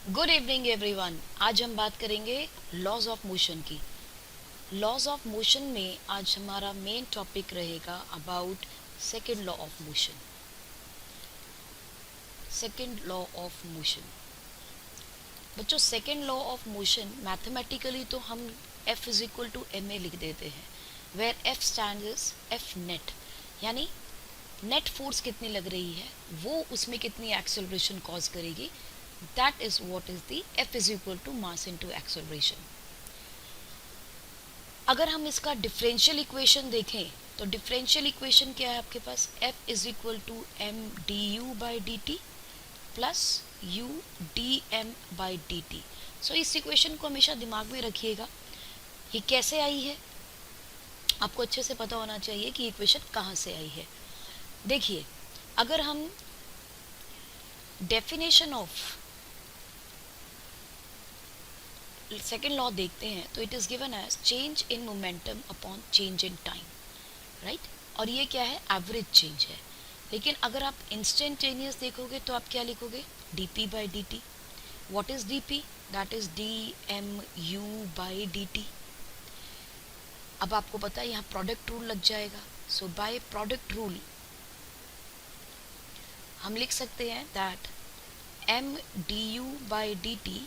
Good evening everyone. आज हम बात करेंगे लॉज ऑफ मोशन की। लॉज ऑफ मोशन में आज हमारा मेन टॉपिक रहेगा about second law of motion. Second law of motion बच्चों, second law of motion mathematically तो हम F is equal to m a लिख देते हैं, where F stands F net, यानी नेट फोर्स कितनी लग रही है वो उसमें कितनी एक्सेलरेशन कॉज करेगी। That is what is the F is equal to mass into acceleration. अगर हम इसका डिफरेंशियल इक्वेशन देखें तो डिफरेंशियल इक्वेशन क्या है आपके पास, F is equal to m d u by d t plus u d m by d t. So इस इक्वेशन को हमेशा दिमाग में रखिएगा। ये कैसे आई है आपको अच्छे से पता होना चाहिए कि इक्वेशन कहाँ से आई है। देखिए, अगर हम डेफिनेशन ऑफ सेकेंड लॉ देखते हैं तो it is given as change in momentum upon change in time, right. और ये क्या है, एवरेज चेंज है। लेकिन अगर आप इंस्टेंटेनियस देखोगे तो आप क्या लिखोगे, d p by d t. What is d p, that is d m u by d t. अब आपको पता है यहाँ प्रोडक्ट रूल लग जाएगा। सो बाय प्रोडक्ट रूल हम लिख सकते हैं that m d u by d t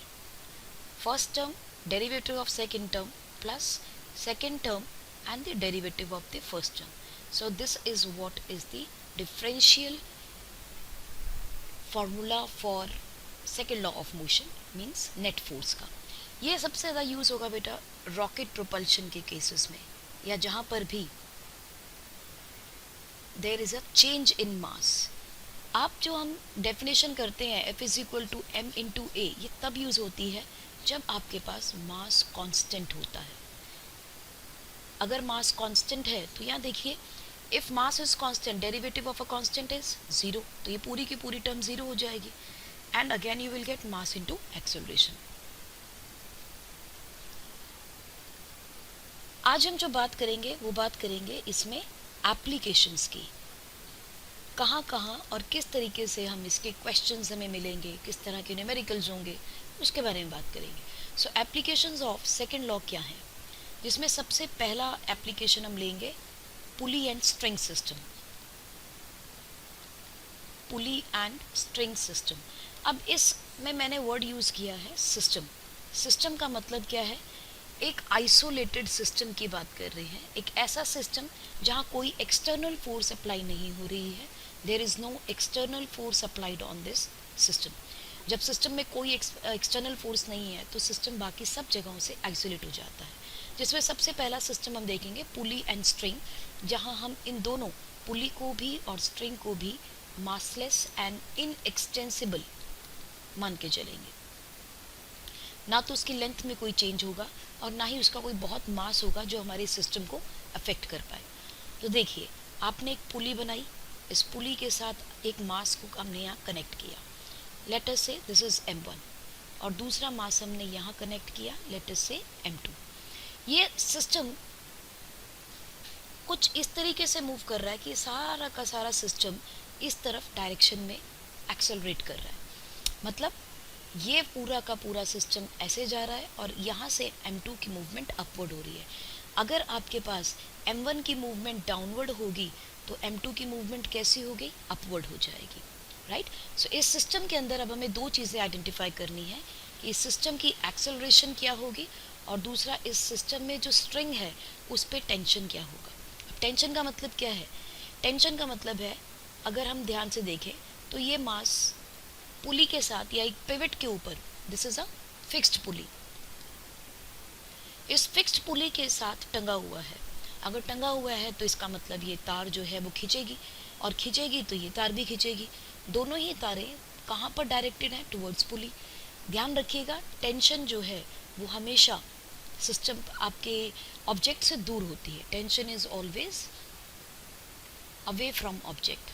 first term derivative of second term plus second term and the derivative of the first term. So this is what is the differential formula for second law of motion, means net force का। ये सबसे ज़्यादा use होगा बेटा rocket propulsion के cases में, या जहाँ पर भी there is a change in mass. आप जो हम डेफिनेशन करते हैं F is equal to m into a, ये तब यूज़ होती है जब आपके पास मास कांस्टेंट होता है। अगर मास कांस्टेंट है तो यहाँ देखिए, if mass is constant derivative of a constant is zero, तो ये पूरी की पूरी टर्म जीरो हो जाएगी and again you will get mass into acceleration. आज हम जो बात करेंगे वो बात करेंगे इसमें एप्लीकेशंस की, कहाँ कहाँ और किस तरीके से हम इसके क्वेश्चंस हमें मिलेंगे, किस तरह के न्यूमेरिकल्स होंगे, उसके बारे में बात करेंगे। सो एप्लीकेशंस ऑफ सेकेंड लॉ क्या है, जिसमें सबसे पहला एप्लीकेशन हम लेंगे pulley and string system. Pulley and string system. अब इसमें मैंने वर्ड यूज़ किया है सिस्टम। सिस्टम का मतलब क्या है, एक आइसोलेटेड सिस्टम की बात कर रहे हैं, एक ऐसा सिस्टम जहाँ कोई एक्सटर्नल फोर्स अप्लाई नहीं हो रही है। There is no external force applied on this system. जब सिस्टम में कोई एक्सटर्नल फोर्स नहीं है तो सिस्टम बाकी सब जगहों से आइसोलेट हो जाता है, जिसमें सबसे पहला सिस्टम हम देखेंगे पुली एंड स्ट्रिंग, जहां हम इन दोनों पुली को भी और स्ट्रिंग को भी मासलेस एंड इनएक्सटेंसिबल मान के चलेंगे। ना तो उसकी लेंथ में कोई चेंज होगा और ना ही उसका कोई बहुत मास होगा जो हमारे सिस्टम को अफेक्ट कर पाए। तो देखिए, आपने एक पुली बनाई, इस पुली के साथ एक मास को हमने यहाँ कनेक्ट किया, लेट अस से दिस इज m1, और दूसरा मास हमने यहाँ कनेक्ट किया, लेट अस से m2। ये सिस्टम कुछ इस तरीके से मूव कर रहा है कि सारा का सारा सिस्टम इस तरफ डायरेक्शन में एक्सेलरेट कर रहा है। मतलब ये पूरा का पूरा सिस्टम ऐसे जा रहा है और यहाँ से m2 की मूवमेंट अपवर्ड हो रही है। अगर आपके पास m1 की मूवमेंट डाउनवर्ड होगी तो m2 की मूवमेंट कैसी होगी, अपवर्ड हो जाएगी, राइट। सो इस सिस्टम के अंदर अब हमें दो चीज़ें आइडेंटिफाई करनी है कि इस सिस्टम की एक्सेलरेशन क्या होगी और दूसरा इस सिस्टम में जो स्ट्रिंग है उस पर टेंशन क्या होगा। अब टेंशन का मतलब क्या है, टेंशन का मतलब है, अगर हम ध्यान से देखें तो ये मास पुली के साथ या एक पिवट के ऊपर, this is a fixed pulley, इस फिक्स्ड पुली के साथ टंगा हुआ है। अगर टंगा हुआ है तो इसका मतलब ये तार जो है वो खींचेगी, और खींचेगी तो ये तार भी खींचेगी। दोनों ही तारें कहाँ पर डायरेक्टेड हैं, टुवर्ड्स पुली। ध्यान रखिएगा, टेंशन जो है वो हमेशा सिस्टम आपके ऑब्जेक्ट से दूर होती है। Tension is always away from object,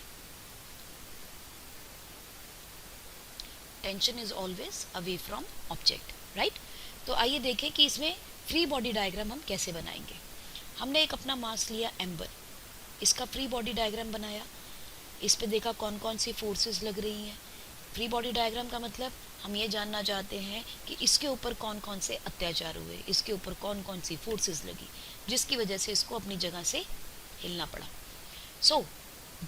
tension is always away from object, right. तो आइए देखें कि इसमें फ्री बॉडी डायग्राम हम कैसे बनाएंगे। हमने एक अपना मास लिया m1, इसका फ्री बॉडी डायग्राम बनाया, इस पे देखा कौन कौन सी फोर्सेस लग रही हैं। फ्री बॉडी डायग्राम का मतलब हम ये जानना चाहते हैं कि इसके ऊपर कौन कौन से अत्याचार हुए, इसके ऊपर कौन कौन सी फोर्सेस लगी जिसकी वजह से इसको अपनी जगह से हिलना पड़ा। सो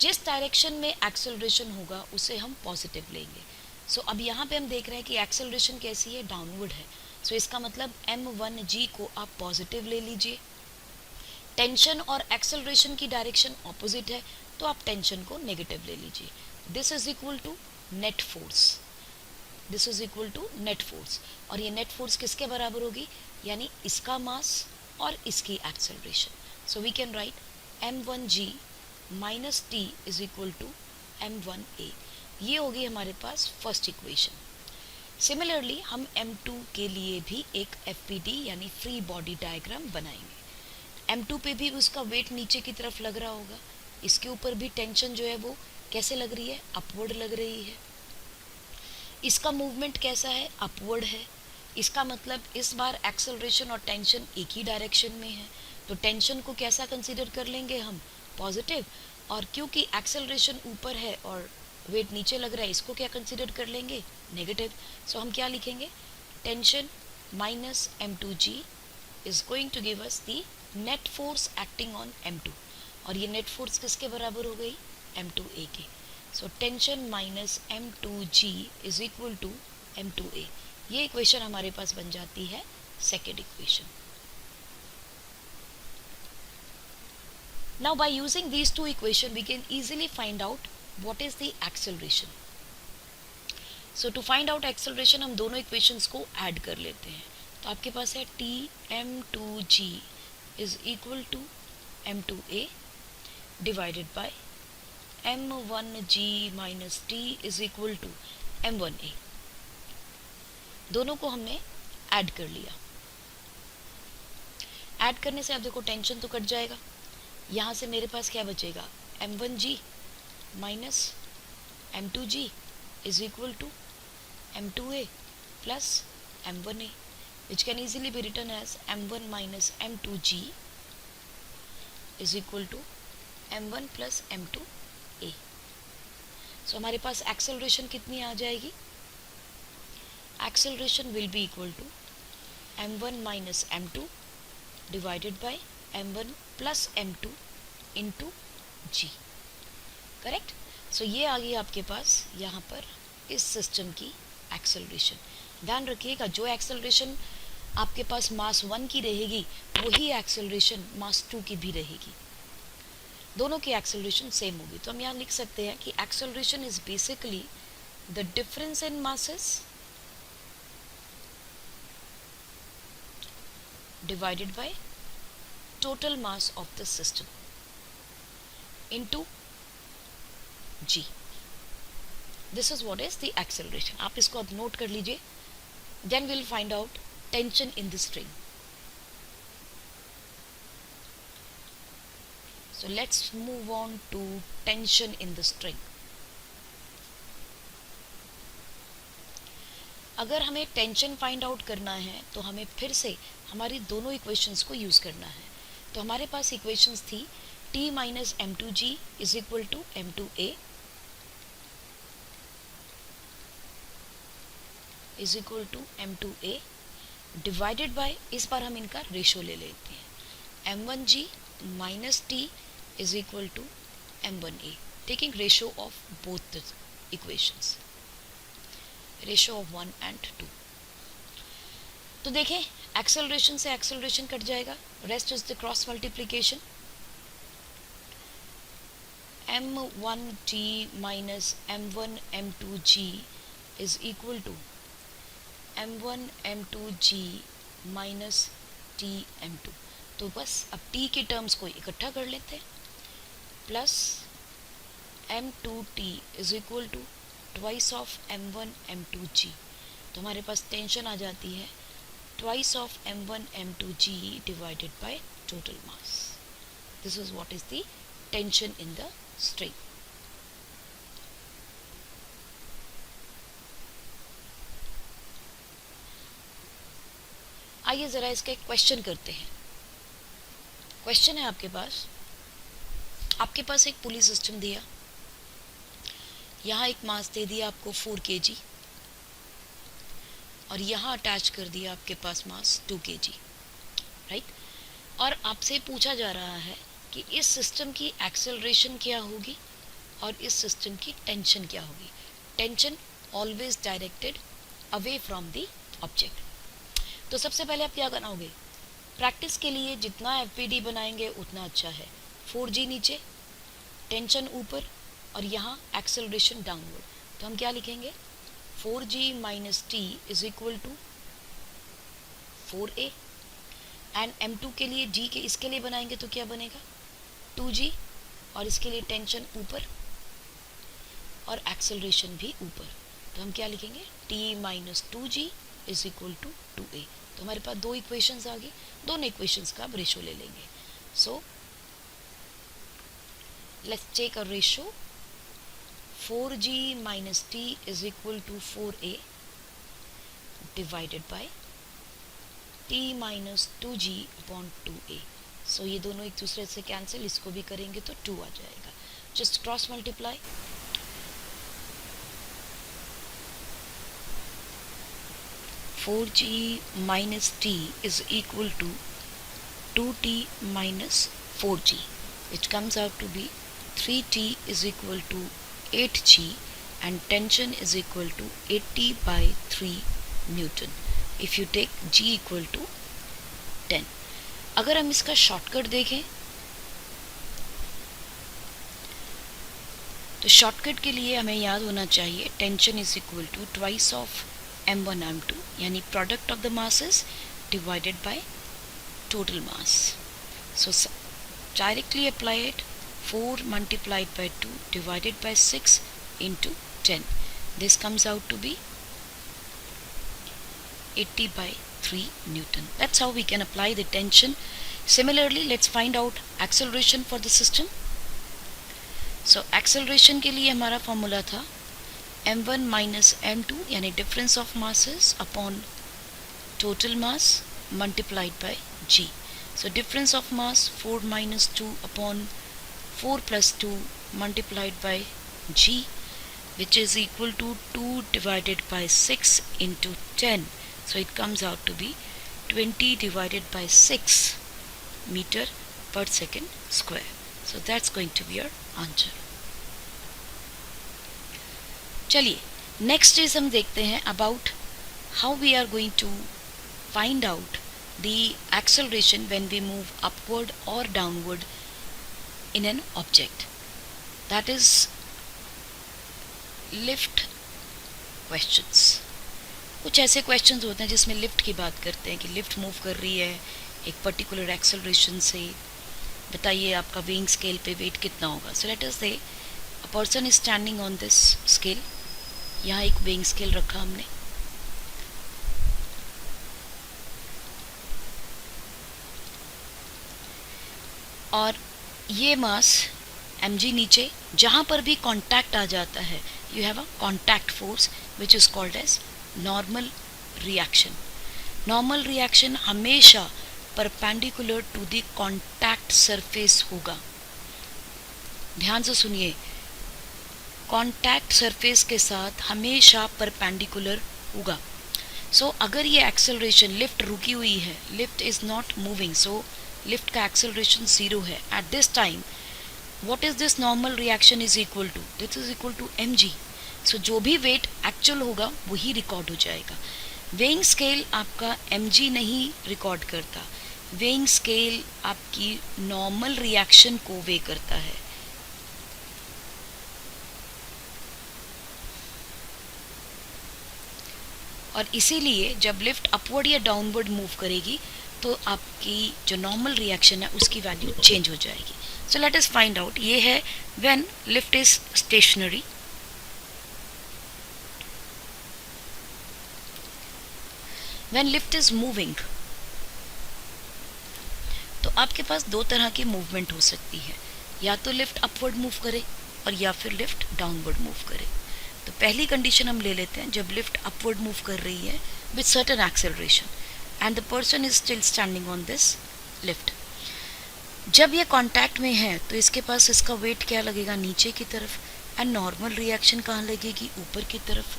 जिस डायरेक्शन में एक्सेलरेशन होगा उसे हम पॉजिटिव लेंगे। सो अब यहाँ पे हम देख रहे हैं कि एक्सेलरेशन कैसी है, डाउनवर्ड है। सो इसका मतलब m1g को आप पॉजिटिव ले लीजिए। टेंशन और एक्सेलरेशन की डायरेक्शन ऑपोजिट है तो आप टेंशन को नेगेटिव ले लीजिए। This is equal to net force, this is equal to net force. और ये नेट फोर्स किसके बराबर होगी, यानी इसका मास और इसकी acceleration. So we can write m1g minus t is equal to m1a। ये होगी हमारे पास फर्स्ट इक्वेशन। सिमिलरली हम m2 के लिए भी एक FBD यानी फ्री बॉडी डायग्राम बनाएंगे। m2 पे भी उसका वेट नीचे की तरफ लग रहा होगा, इसके ऊपर भी टेंशन जो है वो कैसे लग रही है, अपवर्ड लग रही है। इसका मूवमेंट कैसा है, अपवर्ड है। इसका मतलब इस बार एक्सेलरेशन और टेंशन एक ही डायरेक्शन में है, तो टेंशन को कैसा कंसीडर कर लेंगे हम, पॉजिटिव। और क्योंकि एक्सेलरेशन ऊपर है और वेट नीचे लग रहा है, इसको क्या कंसीडर कर लेंगे, नेगेटिव। सो हम क्या लिखेंगे, tension minus m2g is going to give us the net force acting on m2। और ये नेट फोर्स किसके बराबर हो गई, m2a के। So tension minus m2g is equal to m2a। ये इक्वेशन हमारे पास बन जाती है second equation. Now by using these two equations we can easily find out what is the acceleration. So to find out acceleration हम दोनों equations को add कर लेते हैं। तो आपके पास है t m2g is equal to m2a divided by m1g minus t is equal to m1a। दोनों को हमने add कर लिया। add करने से आप देखो टेंशन तो कट जाएगा, यहाँ से मेरे पास क्या बचेगा, m1g minus m2g is equal to m2a plus m1a, which can easily be written as m1 minus m2g is equal to m1 plus m2a। So हमारे पास एक्सेलरेशन कितनी आ जाएगी, acceleration will be equal to m1 minus m2 divided by m1 plus m2 into g। Correct. So ये आ गई आपके पास यहाँ पर इस सिस्टम की एक्सेलरेशन। ध्यान रखिएगा जो एक्सेलरेशन आपके पास मास 1 की रहेगी वही एक्सेलरेशन मास 2 की भी रहेगी, दोनों की एक्सेलरेशन सेम होगी। तो हम यहाँ लिख सकते हैं कि acceleration is basically the difference in masses divided by total mass of the system into g. This is what is the acceleration. आप इसको अब नोट कर लीजिए। Then we'll find out tension in the string. So let's move on to tension in the string. अगर हमें tension find out करना है तो हमें फिर से हमारी दोनों इक्वेशंस को यूज़ करना है। तो हमारे पास इक्वेशंस थी t minus m2g is equal to m2a is equal to m2a divided by, इस बार हम इनका रेशो ले लेते हैं, m1g minus t is equal to m1a, taking ratio of both the equations, ratio of 1 and 2। तो देखें एक्सेलरेशन से एक्सेलरेशन कट जाएगा, rest is the cross multiplication. m1t minus m1 m2g is equal to m1 m2g minus t m2। तो बस अब t के terms को इकट्ठा कर लेते हैं, plus m2t is equal to twice of m1 m2g। तो हमारे पास टेंशन आ जाती है twice of m1 m2g divided by total mass. This is what is the tension in the string. आइए जरा इसका एक क्वेश्चन करते हैं। क्वेश्चन है आपके पास एक पुली सिस्टम दिया, यहाँ एक मास दे दिया आपको 4 kg, और यहाँ अटैच कर दिया आपके पास मास 2 kg, राइट। और आपसे पूछा जा रहा है कि इस सिस्टम की एक्सेलरेशन क्या होगी और इस सिस्टम की टेंशन क्या होगी। Tension always directed away from the object. तो सबसे पहले आप क्या बनाओगे, प्रैक्टिस के लिए जितना एफपीडी बनाएंगे उतना अच्छा है। 4g नीचे, टेंशन ऊपर और यहाँ एक्सेलरेशन डाउनवर्ड। तो हम क्या लिखेंगे, 4g minus T is equal to 4a। And m2 के लिए g के इसके लिए बनाएंगे तो क्या बनेगा, 2g, और इसके लिए टेंशन ऊपर और एक्सेलरेशन भी ऊपर। तो हम क्या लिखेंगे, t minus 2g is equal to 2a। तो हमारे पास दो इक्वेशंस आ गई, दोनों इक्वेशंस का आप रेशो ले लेंगे। So let's take a ratio, 4g minus t is equal to 4a divided by t minus 2g upon 2a। सो ये दोनों एक दूसरे से कैंसिल, इसको भी करेंगे तो 2 आ जाएगा। Just cross multiply, 4g minus t is equal to 2t minus 4g, which comes out to be 3t is equal to 8g and tension is equal to 80 by 3 Newton if you take g equal to 10। अगर हम इसका shortcut देखें तो shortcut के लिए हमें याद होना चाहिए tension is equal to twice of m1 m2, यानी product of the masses divided by total mass. So directly apply it, 4 multiplied by 2 divided by 6 into 10. This comes out to be 80 by 3 Newton. That's how we can apply the tension. Similarly, let's find out acceleration for the system. So acceleration के लिए हमारा formula था m1 minus m2, यानी difference of masses upon total mass multiplied by g. So difference of mass 4 minus 2 upon 4 plus 2 multiplied by g, which is equal to 2 divided by 6 into 10. So it comes out to be 20 divided by 6 meter per second square. So that's going to be our answer. चलिए next चीज़ हम देखते हैं about how we are going to find out the acceleration when we move upward or downward in an object, that is lift questions। कुछ ऐसे questions होते हैं जिसमें lift की बात करते हैं कि लिफ्ट मूव कर रही है एक पर्टिकुलर एक्सेलरेशन से, बताइए आपका वेइंग स्केल पे वेट कितना होगा। सो लेट अस से a person is standing on this scale, यहाँ एक वेइंग स्केल रखा हमने, और ये मास mg नीचे, जहाँ पर भी कांटेक्ट आ जाता है you have a contact force which is called as normal reaction. Normal reaction हमेशा perpendicular to the contact surface होगा। ध्यान से सुनिए, कांटेक्ट सरफेस के साथ हमेशा परपेंडिकुलर होगा। सो अगर ये एक्सेलरेशन लिफ्ट रुकी हुई है, lift is not moving, so lift का एक्सेलरेशन 0 है at this time, what is this normal reaction is equal to, this is equal to mg। सो जो भी वेट एक्चुअल होगा वही रिकॉर्ड हो जाएगा। वेइंग स्केल आपका mg नहीं रिकॉर्ड करता, वेइंग स्केल आपकी नॉर्मल रिएक्शन को वे करता है। और इसीलिए जब लिफ्ट अपवर्ड या डाउनवर्ड मूव करेगी तो आपकी जो नॉर्मल रिएक्शन है उसकी वैल्यू चेंज हो जाएगी। So let us find out, ये है when lift is stationery, when lift is moving. तो आपके पास दो तरह की मूवमेंट हो सकती है, या तो लिफ्ट अपवर्ड मूव करे और या फिर लिफ्ट डाउनवर्ड मूव करे। तो पहली कंडीशन हम ले लेते हैं जब लिफ्ट अपवर्ड मूव कर रही है with certain acceleration and the person is still standing on this lift. जब ये कांटेक्ट में है तो इसके पास इसका वेट क्या लगेगा, नीचे की तरफ, एंड नॉर्मल रिएक्शन कहाँ लगेगी, ऊपर की तरफ।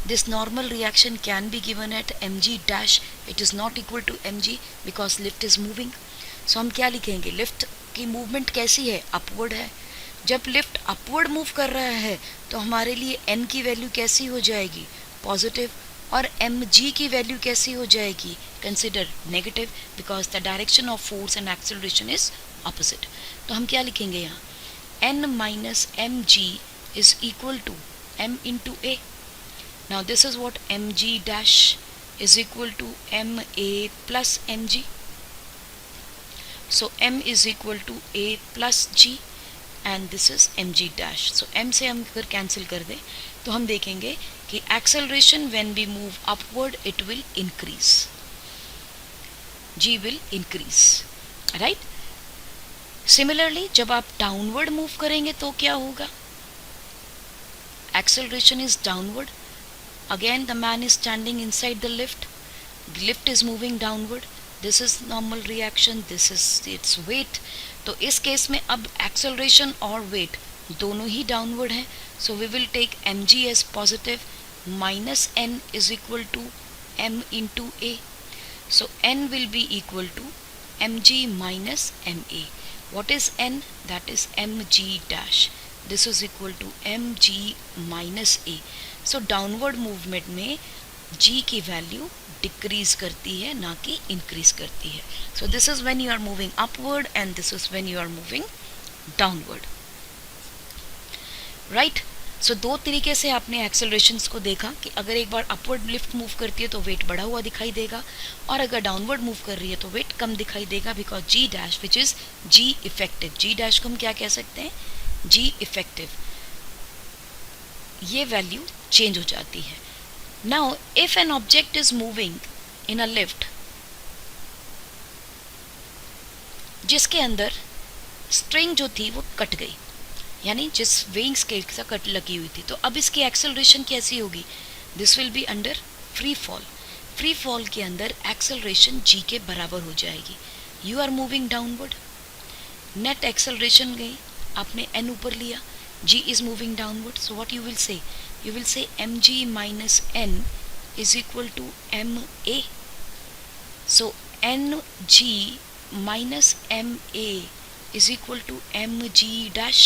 This normal reaction can be given at mg dash. It is not equal to mg because lift is moving. So हम क्या लिखेंगे, लिफ्ट की मूवमेंट कैसी है, अपवर्ड है. जब लिफ्ट अपवर्ड मूव कर रहा है तो हमारे लिए n की वैल्यू कैसी हो जाएगी, पॉजिटिव, और mg की वैल्यू कैसी हो जाएगी, consider negative, because the direction of force and acceleration is opposite. तो हम क्या लिखेंगे यहाँ, n minus mg is equal to m into a. Now this is what mg dash is equal to ma plus mg. So m is equal to a plus g and this is mg dash. So m से हम अगर cancel कर दें तो हम देखेंगे कि acceleration when we move upward it will increase, g will increase, right? Similarly जब आप डाउनवर्ड मूव करेंगे तो क्या होगा, acceleration is downward. Again the man is standing inside the lift is moving downward. This is normal reaction, this is its weight. तो इस case में अब acceleration और weight दोनों ही downward हैं. So we will take mg as positive, minus n is equal to m into a. So n will be equal to mg minus ma. What is n? That is mg dash. This is equal to mg minus a. So downward movement में g की value decrease करती है, ना कि increase करती है. So this is when you are moving upward and this is when you are moving downward, right. So दो तरीके से आपने एक्सेलरेशंस को देखा कि अगर एक बार अपवर्ड लिफ्ट मूव करती है तो वेट बढ़ा हुआ दिखाई देगा, और अगर डाउनवर्ड मूव कर रही है तो वेट कम दिखाई देगा, because g dash which is g effective. g dash को हम क्या कह सकते हैं, g इफेक्टिव, ये वैल्यू चेंज हो जाती है. Now if an object is moving in a lift जिसके अंदर स्ट्रिंग जो थी वो कट गई, यानी जिस वेइंग स्केल से कट लगी हुई थी, तो अब इसकी एक्सेलरेशन कैसी होगी, this will be under free fall. Free fall के अंदर एक्सेलरेशन g के बराबर हो जाएगी. You are moving downward, net acceleration गई, आपने n ऊपर लिया, g is moving downward. So what you will say? You will say mg minus n is equal to ma. So ng minus ma is equal to mg dash.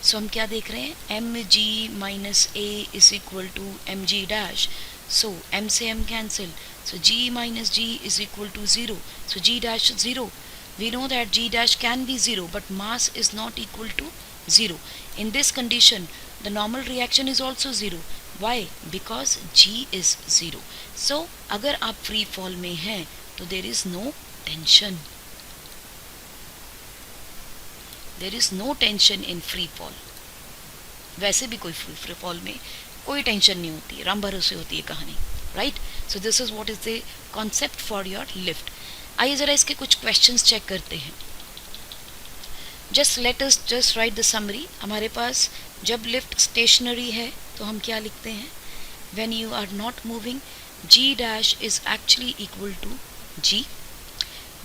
So हम क्या देख रहे हैं, mg minus a is equal to mg dash. So m से m cancel. So g minus g is equal to 0. So g dash 0. We know that g dash can be 0, but mass is not equal to 0. In this condition, the normal reaction is also 0. Why? Because g is 0. So, अगर आप free fall में हैं, तो there is no tension. There is no tension in free fall. वैसे भी कोई free fall में कोई टेंशन नहीं होती, राम भरोसे होती है कहानी, right? So this is what is the concept for your lift. आइए ज़रा इसके कुछ questions चेक करते हैं. let us just write the summary. हमारे पास जब लिफ्ट स्टेशनरी है तो हम क्या लिखते हैं, when you are not moving, g dash is actually equal to g.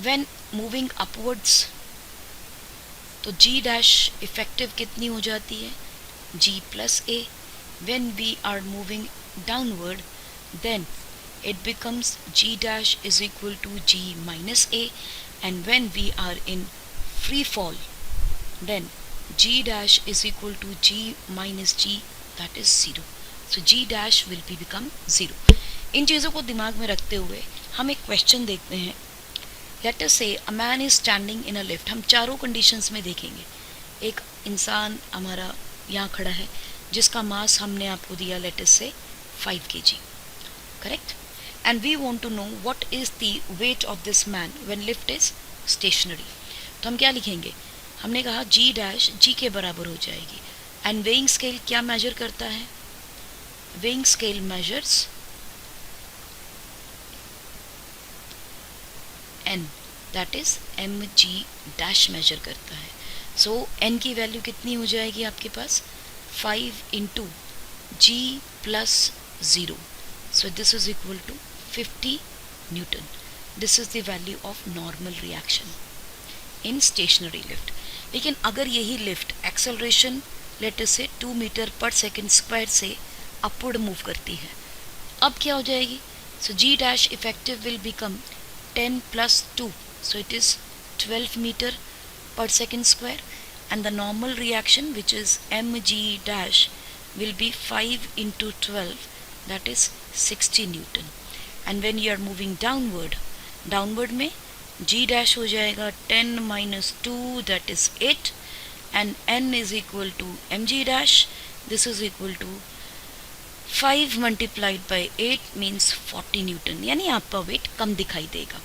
when moving upwards तो g dash effective कितनी हो जाती है, g plus a. when we are moving downward then it becomes g dash is equal to g minus a, and when we are in free fall then g dash is equal to g minus g, that is 0. So g dash will be become 0. इन चीज़ों को दिमाग में रखते हुए हम एक question देखते हैं. लेट अस से a man is standing in a lift. हम चारों कंडीशंस में देखेंगे. एक इंसान हमारा यहाँ खड़ा है जिसका मास हमने आपको दिया late us say 5 kg, correct, and we want to know what is the weight of this man when lift is stationary. तो हम क्या लिखेंगे, हमने कहा g डैश g के बराबर हो जाएगी. एंड वेइंग स्केल क्या मेजर करता है, weighing scale measures n, that is mg dash measure करता है. सो n की वैल्यू कितनी हो जाएगी आपके पास, 5 into g plus 0. So this is equal to 50 newton. This is the value of normal reaction in stationary lift. लेकिन अगर यही लिफ्ट एक्सेलरेशन लेट अस से 2 मीटर पर सेकेंड स्क्वायर से अपवर्ड मूव करती है। अब क्या हो जाएगी? सो जी dash effective will become 10 + 2, so it is 12 meter per second square, and the normal reaction, which is mg dash, will be 5 into 12, that is 60 Newton. And when you are moving downward में g dash हो जाएगा 10 - 2, that is 8, and n is equal to mg dash, this is equal to 5 multiplied by 8 means 40 Newton, यानी आपका wait कम दिखाई देगा।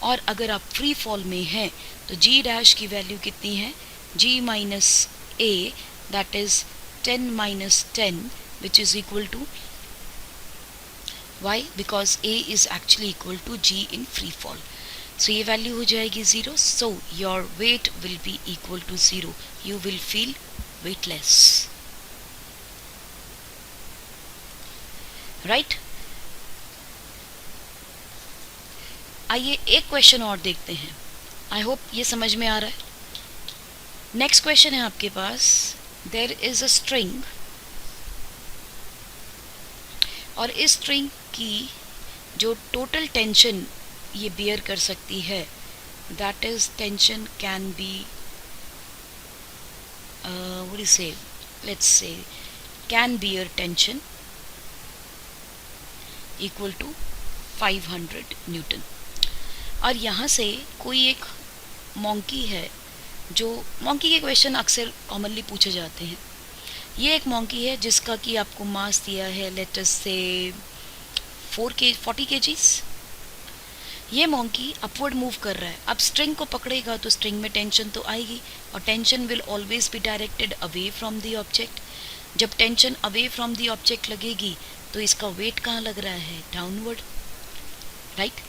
और अगर आप फ्री फॉल में हैं तो g डैश की वैल्यू कितनी है? g - a, that is 10 - 10, which is equal to, why? Because a is actually equal to g in free fall. So ये वैल्यू हो जाएगी 0, so your weight will be equal to 0. You will feel weightless. Right? आइए एक question और देखते हैं। I hope ये समझ में आ रहा है। नेक्स्ट क्वेश्चन है आपके पास, देयर इज अ स्ट्रिंग, और इस स्ट्रिंग की जो टोटल टेंशन ये बियर कर सकती है, that is tension can be what do you say, let's say can bear tension equal to 500 newton. और यहाँ से कोई एक मॉन्की है, जो मॉन्की के क्वेश्चन अक्सर कॉमनली पूछे जाते हैं। ये एक मॉन्की है जिसका कि आपको मास दिया है लेट अस से 40 kgs। ये मॉन्की अपवर्ड मूव कर रहा है। अब स्ट्रिंग को पकड़ेगा तो स्ट्रिंग में टेंशन तो आएगी, और tension will always be directed away from the object. जब tension away from the object लगेगी तो इसका वेट कहाँ लग रहा है? Downward, right?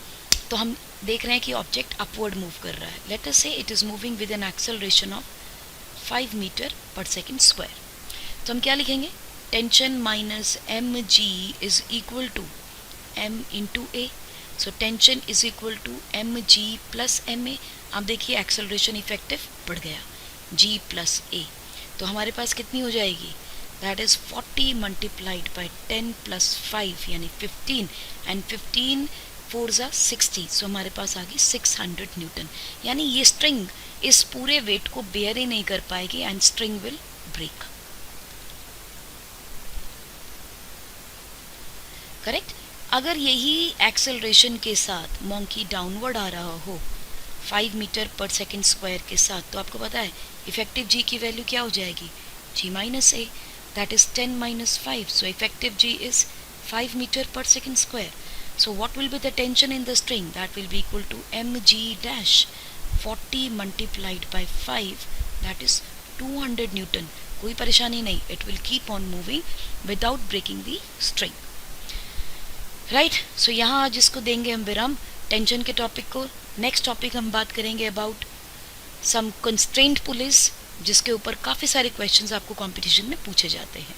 तो हम देख रहे हैं कि ऑब्जेक्ट अपवर्ड मूव कर रहा है। Let us say it is moving with an acceleration of 5 metre per second square. तो हम क्या लिखेंगे? Tension minus m g is equal to m into a. So tension is equal to m g plus m a. आप देखिए acceleration effective बढ़ गया, जी plus ए। तो हमारे पास कितनी हो जाएगी? दैट इज़ 40 मल्टीप्लाइड बाई 10 + 5 यानी 15, एंड 15 4 = 60। सो हमारे पास आ गई 600 न्यूटन। यानी ये स्ट्रिंग इस पूरे वेट को बेयर ही नहीं कर पाएगी and string will break. Correct? अगर यही एक्सेलरेशन के साथ मॉन्की डाउनवर्ड आ रहा हो 5 मीटर पर सेकेंड स्क्वायर के साथ, तो आपको पता है इफेक्टिव जी की वैल्यू क्या हो जाएगी? G minus a, that is 10 - 5। So effective g is 5 metre per second square. So what will be the tension in the string? That will be equal to mg dash 40 multiplied by 5, that is 200 Newton. कोई परेशानी नहीं, it will keep on moving without breaking the string. Right? So यहाँ आज इसको देंगे हम विराम tension के टॉपिक को। नेक्स्ट टॉपिक हम बात करेंगे अबाउट सम कंस्ट्रेंट पुलिस, जिसके ऊपर काफ़ी सारे क्वेश्चंस आपको कंपटीशन में पूछे जाते हैं।